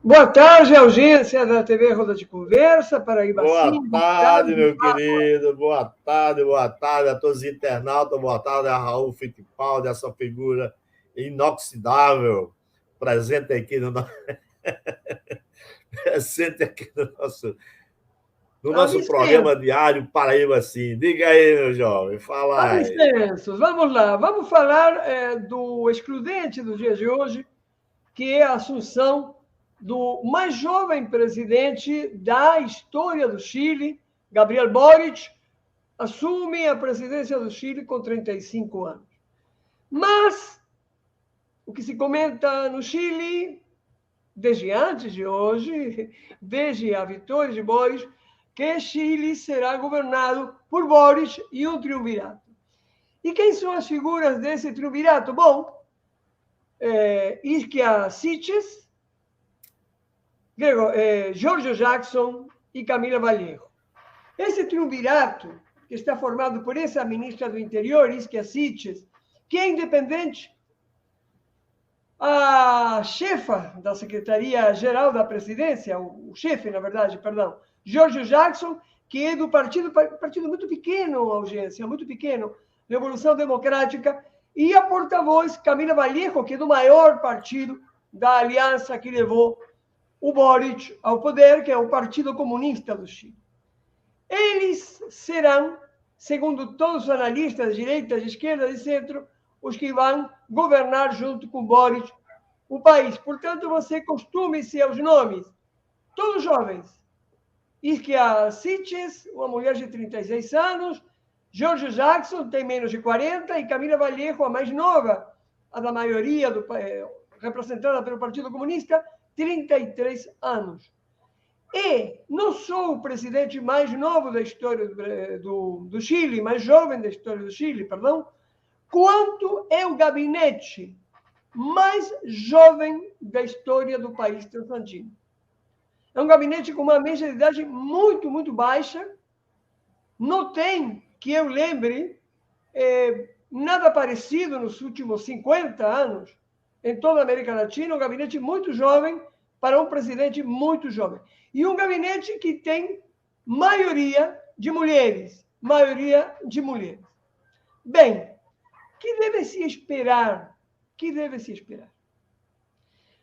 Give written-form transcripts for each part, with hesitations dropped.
Boa tarde, audiência da TV Roda de Conversa, Boa Paraibacine. tarde, meu querido. Boa tarde a todos os internautas. Boa tarde a Raul Fittipaldi, essa figura inoxidável, presente aqui no, presente aqui no nosso programa diário Paraíba Sim. Diga aí, meu jovem, fala aí. Licenços, vamos lá. Vamos falar do excludente do dia de hoje, que é a assunção do mais jovem presidente da história do Chile, Gabriel Boric, assume a presidência do Chile com 35 anos. Mas o que se comenta no Chile, desde antes de hoje, desde a vitória de Boric, que Chile será governado por Boric e um triunvirato. E quem são as figuras desse triunvirato? Bom, Isquia Siches, Giorgio Jackson e Camila Vallejo. Esse triunvirato, que está formado por essa ministra do Interior, Isquia Siches, que é independente, a chefa da Secretaria-Geral da Presidência, o chefe, na verdade, perdão, Giorgio Jackson, que é do partido muito pequeno, audiência, muito pequeno, Revolução Democrática, e a porta-voz Camila Vallejo, que é do maior partido da aliança que levou o Boric ao poder, que é o Partido Comunista do Chile. Eles serão, segundo todos os analistas de direita, de esquerda, de centro, os que vão governar junto com Boric o país. Portanto, você costume-se aos nomes, todos jovens. Isquia Siches, uma mulher de 36 anos, Giorgio Jackson tem menos de 40, e Camila Vallejo, a mais nova, a da maioria, representada pelo Partido Comunista, 33 anos. E não só o presidente mais novo da história do Chile, mais jovem da história do Chile, perdão, quanto é o gabinete mais jovem da história do país transandino. É um gabinete com uma média de idade muito, muito baixa. Não tem, que eu lembre, nada parecido nos últimos 50 anos em toda a América Latina. Um gabinete muito jovem para um presidente muito jovem. E um gabinete que tem maioria de mulheres. Maioria de mulheres. Bem, que deve se esperar? Que deve se esperar?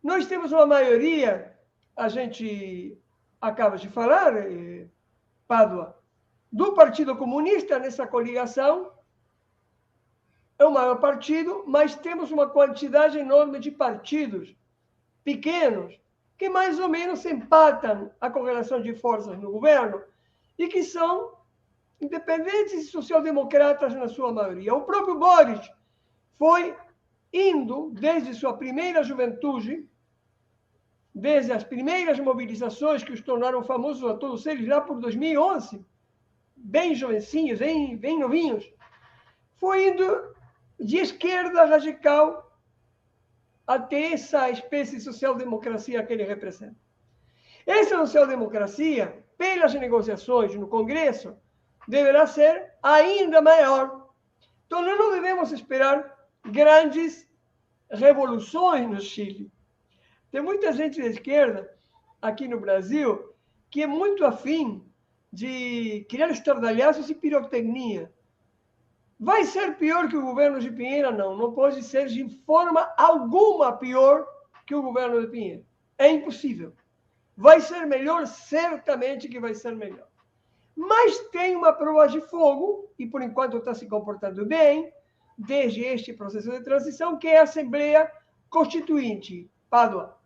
Nós temos uma maioria, a gente acaba de falar, Pádua, do Partido Comunista nessa coligação. É o maior partido, mas temos uma quantidade enorme de partidos pequenos que mais ou menos empatam a correlação de forças no governo e que são independentes e social-democratas na sua maioria. O próprio Boric foi indo, desde sua primeira juventude, desde as primeiras mobilizações que os tornaram famosos a todos eles, lá por 2011, bem jovencinhos, bem novinhos, foi indo de esquerda radical até essa espécie de social-democracia que ele representa. Essa social-democracia, pelas negociações no Congresso, deverá ser ainda maior. Então, nós não devemos esperar grandes revoluções no Chile. Tem muita gente da esquerda aqui no Brasil que é muito afim de criar estardalhaços e pirotecnia. Vai ser pior que o governo de Pinheira? Não, não pode ser de forma alguma pior que o governo de Pinheira. É impossível. Vai ser melhor? Certamente que vai ser melhor. Mas tem uma prova de fogo, e por enquanto está se comportando bem, desde este processo de transição, que é a Assembleia Constituinte, Pádua.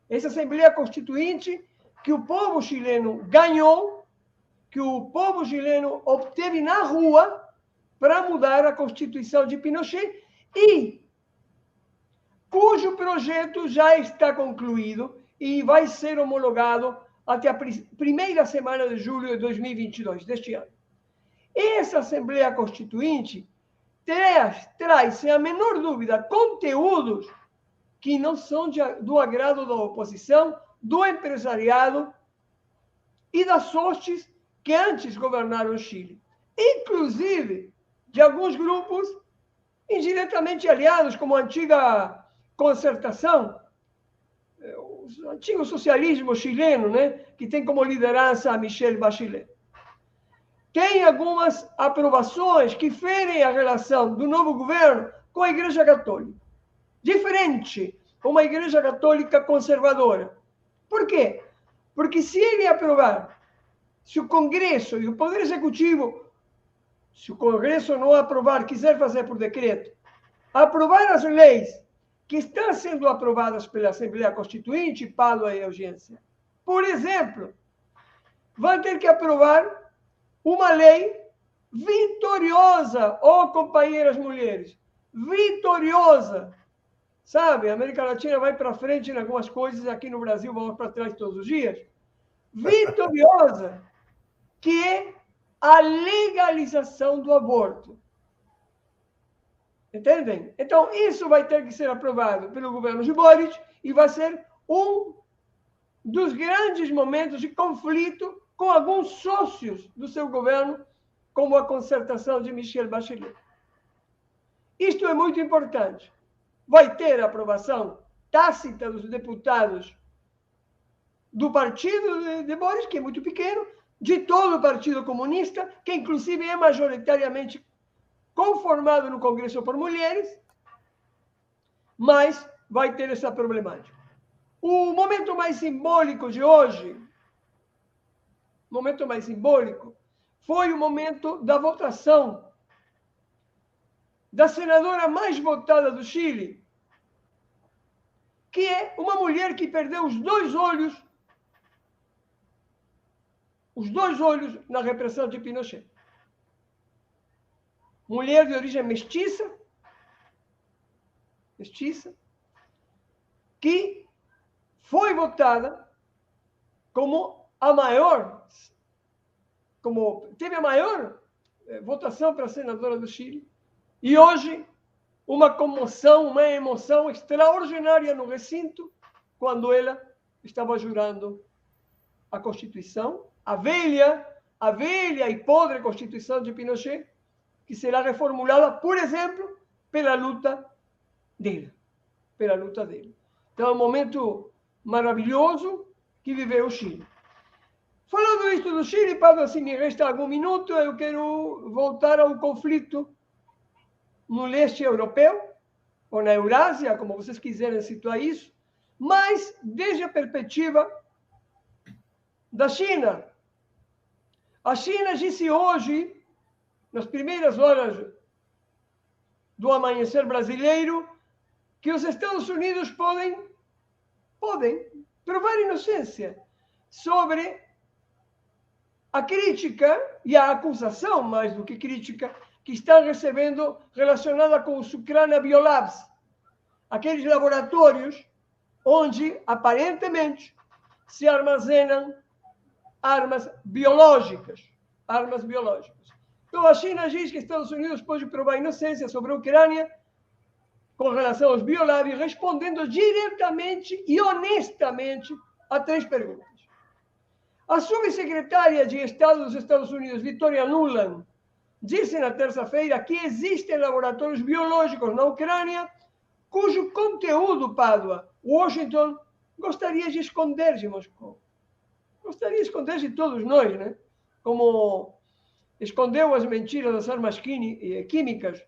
Essa Assembleia Constituinte que o povo chileno ganhou, que o povo chileno obteve na rua para mudar a Constituição de Pinochet e cujo projeto já está concluído e vai ser homologado até a primeira semana de julho de 2022, deste ano. Essa Assembleia Constituinte traz, sem a menor dúvida, conteúdos que não são do agrado da oposição, do empresariado e das hostes que antes governaram o Chile. Inclusive de alguns grupos indiretamente aliados, como a antiga concertação, antigo socialismo chileno, né, que tem como liderança a Michelle Bachelet. Tem algumas aprovações que ferem a relação do novo governo com a Igreja Católica. Diferente, uma Igreja Católica conservadora. Por quê? Porque se ele aprovar, se o Congresso e o Poder Executivo, se o Congresso não aprovar, quiser fazer por decreto, aprovar as leis que estão sendo aprovadas pela Assembleia Constituinte, Pádua e Eugência, por exemplo, vai ter que aprovar uma lei vitoriosa, companheiras mulheres, vitoriosa. Sabe, a América Latina vai para frente em algumas coisas, aqui no Brasil vamos para trás todos os dias. Vitoriosa, que é a legalização do aborto. Entendem? Então, isso vai ter que ser aprovado pelo governo de Boric e vai ser um dos grandes momentos de conflito com alguns sócios do seu governo, como a concertação de Michelle Bachelet. Isto é muito importante. Vai ter a aprovação tácita dos deputados do partido de Boric, que é muito pequeno, de todo o Partido Comunista, que inclusive é majoritariamente conformado no Congresso por mulheres, mas vai ter essa problemática. O momento mais simbólico de hoje, foi o momento da votação da senadora mais votada do Chile, que é uma mulher que perdeu os dois olhos na repressão de Pinochet. Mulher de origem mestiça, que foi votada como a maior, teve a maior votação para senadora do Chile. E hoje, uma comoção, uma emoção extraordinária no recinto, quando ela estava jurando a Constituição, a velha e podre Constituição de Pinochet, que será reformulada, por exemplo, pela luta dele. Então, é um momento maravilhoso que viveu o Chile. Falando isto do Chile, Pablo, se me resta algum minuto, eu quero voltar ao conflito no leste europeu, ou na Eurásia, como vocês quiserem situar isso, mas desde a perspectiva da China. A China disse hoje, nas primeiras horas do amanhecer brasileiro, que os Estados Unidos podem provar inocência sobre a crítica e a acusação, mais do que crítica, que estão recebendo relacionada com os Ucrânia Biolabs, aqueles laboratórios onde, aparentemente, se armazenam armas biológicas. Então, a China diz que os Estados Unidos pode provar inocência sobre a Ucrânia com relação aos biolabs, respondendo diretamente e honestamente a 3 perguntas. A subsecretária de Estado dos Estados Unidos, Victoria Nuland, disse na terça-feira que existem laboratórios biológicos na Ucrânia cujo conteúdo, Pádua, Washington gostaria de esconder de Moscou. Gostaria de esconder de todos nós, né? Como escondeu as mentiras das armas químicas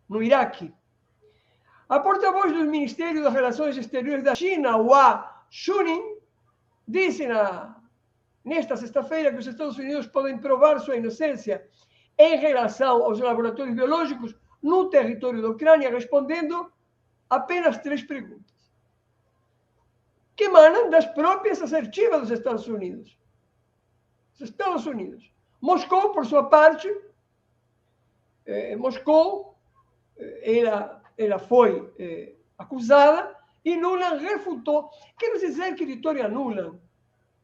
no Iraque. A porta-voz do Ministério das Relações Exteriores da China, Hua Chunying, disse nesta sexta-feira que os Estados Unidos podem provar sua inocência em relação aos laboratórios biológicos no território da Ucrânia, respondendo apenas 3 perguntas, que emanam das próprias assertivas dos Estados Unidos. Moscou, por sua parte, ela foi acusada e Nuland refutou. Quero dizer que Victoria Nuland,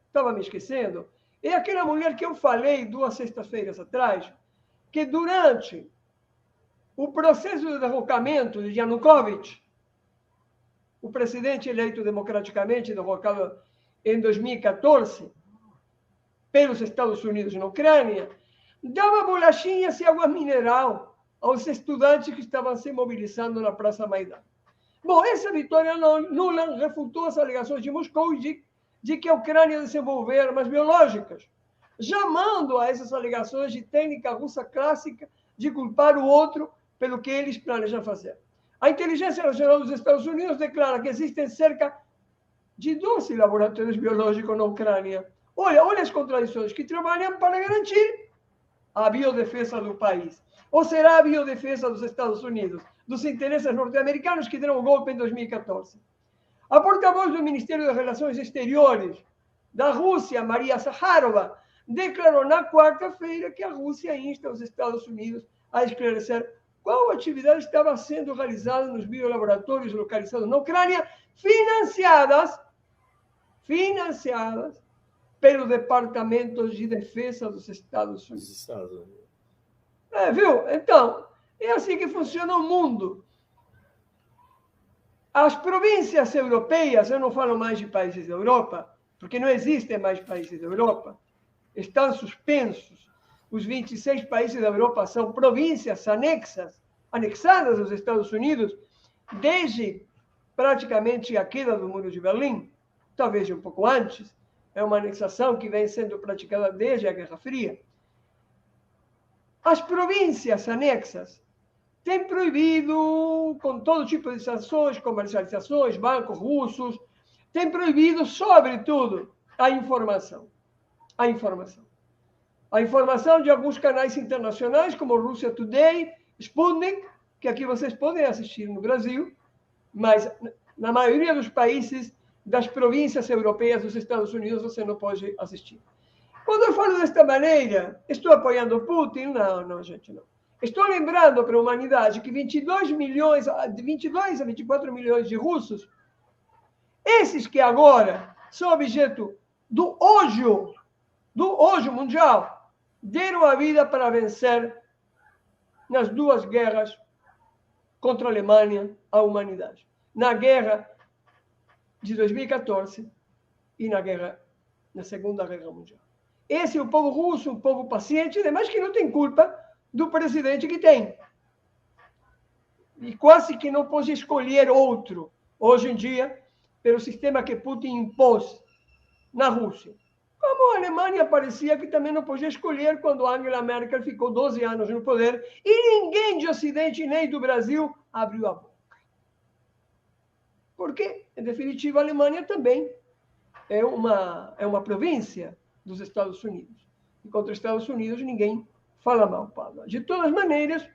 estava me esquecendo, é aquela mulher que eu falei 2 sextas-feiras atrás, que durante o processo de derrocamento de Yanukovych, o presidente eleito democraticamente, derrocado em 2014 pelos Estados Unidos na Ucrânia, dava bolachinhas e água mineral aos estudantes que estavam se mobilizando na Praça Maidan. Bom, essa vitória nula refutou as alegações de Moscou de que a Ucrânia desenvolveu armas biológicas, chamando a essas alegações de técnica russa clássica de culpar o outro pelo que eles planejam fazer. A Inteligência Nacional dos Estados Unidos declara que existem cerca de 12 laboratórios biológicos na Ucrânia. Olha as contradições, que trabalham para garantir a biodefesa do país. Ou será a biodefesa dos Estados Unidos, dos interesses norte-americanos que deram o golpe em 2014? A porta-voz do Ministério das Relações Exteriores da Rússia, Maria Zakharova, declarou na quarta-feira que a Rússia insta os Estados Unidos a esclarecer qual atividade estava sendo realizada nos biolaboratórios localizados na Ucrânia, financiadas pelo Departamento de Defesa dos Estados Unidos. Viu? Então, é assim que funciona o mundo. As províncias europeias, eu não falo mais de países da Europa, porque não existem mais países da Europa, estão suspensos. Os 26 países da Europa são províncias anexadas aos Estados Unidos, desde praticamente a queda do Muro de Berlim, talvez um pouco antes. É uma anexação que vem sendo praticada desde a Guerra Fria. As províncias anexas têm proibido, com todo tipo de sanções, comercializações, bancos russos, têm proibido, sobretudo, a informação. A informação de alguns canais internacionais, como Russia Today, Sputnik, que aqui vocês podem assistir no Brasil, mas na maioria dos países das províncias europeias dos Estados Unidos você não pode assistir. Quando eu falo desta maneira, estou apoiando Putin? Não, gente, não. Estou lembrando para a humanidade que 22 a 24 milhões de russos, esses que agora são objeto do ódio mundial, deram a vida para vencer nas duas guerras contra a Alemanha a humanidade. Na guerra de 2014 e na Segunda Guerra Mundial. Esse é o povo russo, um povo paciente, mas que não tem culpa do presidente que tem. E quase que não pode escolher outro, hoje em dia, pelo sistema que Putin impôs na Rússia. Como a Alemanha parecia que também não podia escolher quando Angela Merkel ficou 12 anos no poder e ninguém de Ocidente nem do Brasil abriu a boca. Porque, em definitiva, a Alemanha também é uma província dos Estados Unidos. E contra os Estados Unidos ninguém fala mal, Paulo. De todas maneiras,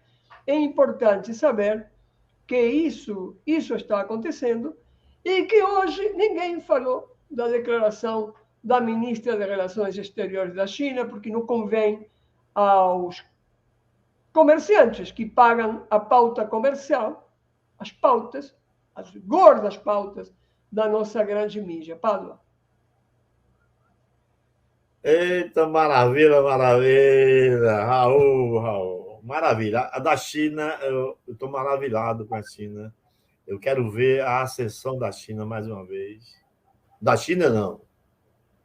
é importante saber que isso está acontecendo e que hoje ninguém falou da declaração da ministra de Relações Exteriores da China, porque não convém aos comerciantes que pagam a pauta comercial, as gordas pautas da nossa grande mídia. Pádua. Eita, maravilha, maravilha. Raul. Maravilha. A da China, eu estou maravilhado com a China. Eu quero ver a ascensão da China mais uma vez. Da China, não.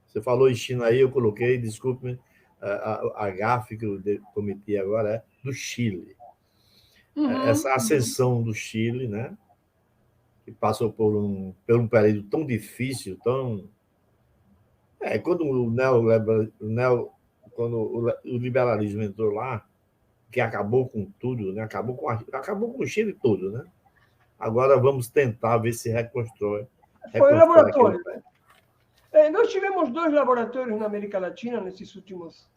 Você falou em China aí, eu coloquei, desculpe-me, a gafe que eu cometi agora é do Chile. Essa ascensão do Chile, né? Que passou por um período tão difícil, tão... quando o liberalismo entrou lá, que acabou com tudo, né? Acabou com o Chile todo, né? Agora vamos tentar ver se reconstrói. Foi o laboratório, né? Nós tivemos 2 laboratórios na América Latina nesses últimos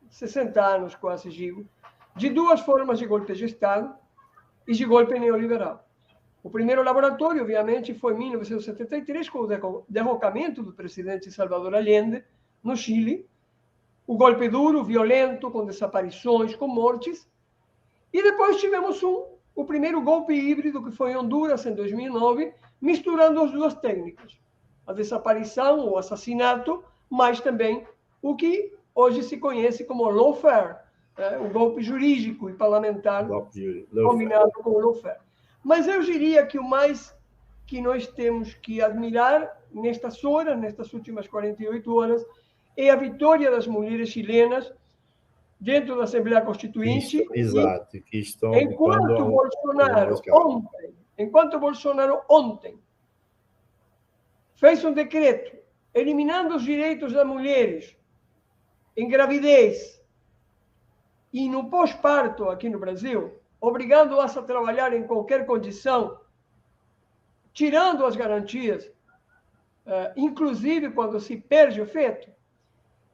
60 anos, quase digo, de 2 formas de golpe de Estado e de golpe neoliberal. O primeiro laboratório, obviamente, foi em 1973, com o derrocamento do presidente Salvador Allende, no Chile. O golpe duro, violento, com desaparições, com mortes. E depois tivemos o primeiro golpe híbrido, que foi em Honduras, em 2009, misturando as 2 técnicas. A desaparição, o assassinato, mas também o que hoje se conhece como lawfare, o golpe jurídico e parlamentar combinado com o lawfare. Mas eu diria que o mais que nós temos que admirar nestas horas, nestas últimas 48 horas, é a vitória das mulheres chilenas dentro da Assembleia Constituinte. Exato, que estão enquanto Bolsonaro, enquanto Bolsonaro ontem fez um decreto eliminando os direitos das mulheres em gravidez e no pós-parto aqui no Brasil, obrigando-as a trabalhar em qualquer condição, tirando as garantias, inclusive quando se perde o feto,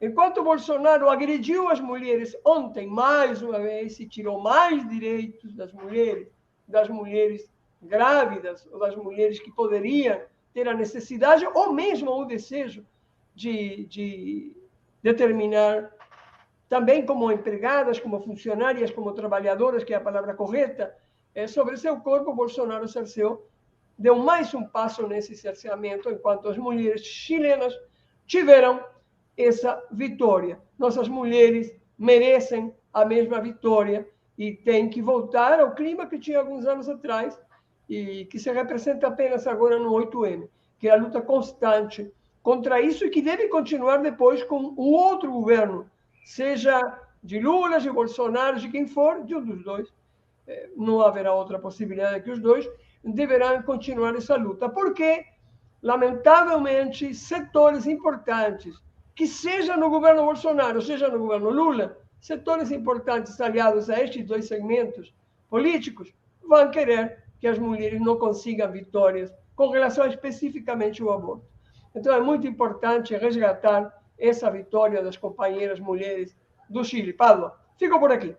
enquanto Bolsonaro agrediu as mulheres ontem, mais uma vez, e tirou mais direitos das mulheres grávidas, ou das mulheres que poderiam ter a necessidade ou mesmo o desejo de determinar, também como empregadas, como funcionárias, como trabalhadoras, que é a palavra correta, sobre seu corpo, Bolsonaro cerceou, deu mais um passo nesse cerceamento, enquanto as mulheres chilenas tiveram essa vitória. Nossas mulheres merecem a mesma vitória e tem que voltar ao clima que tinha alguns anos atrás e que se representa apenas agora no 8M, que é a luta constante contra isso e que deve continuar depois com o outro governo, seja de Lula, de Bolsonaro, de quem for, de um dos dois. Não haverá outra possibilidade que os dois deverão continuar essa luta, porque, lamentavelmente, setores importantes, que seja no governo Bolsonaro, seja no governo Lula, setores importantes aliados a estes dois segmentos políticos vão querer que as mulheres não consigam vitórias com relação especificamente ao aborto. Então, é muito importante resgatar essa vitória das companheiras mulheres do Chile. Pablo, fico por aqui.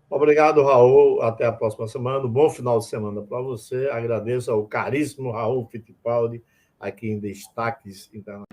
Obrigado, Raul. Até a próxima semana. Um bom final de semana para você. Agradeço ao caríssimo Raul Fittipaldi, aqui em Destaques Internacionais.